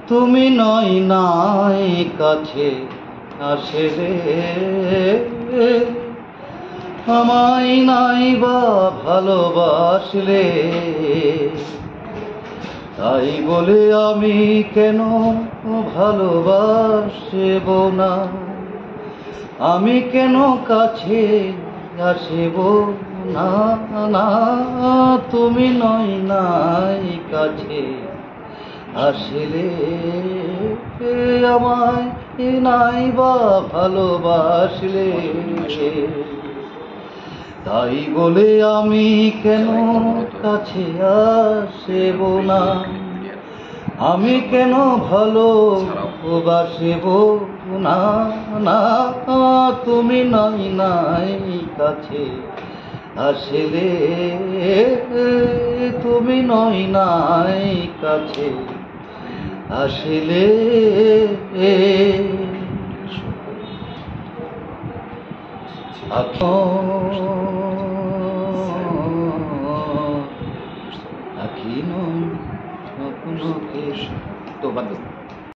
তুমি নয় নাই কাছে আসলে আমায় নাই বা ভালোবাসলে, তাই বলে আমি কেন ভালোবাসব না, আমি কেন কাছে আসব না, না তুমি নয় নাই কাছে আসলে আমায় নাই বা ভালোবাসলে, তাই বলে আমি কেন কাছে আসব না, আমি কেন ভালোবাসব না, না তুমি নয় নাই কাছে আসলে, তুমি নয় নাই কাছে আসলে। আখি নয় স্বপ্নকে তো বাদ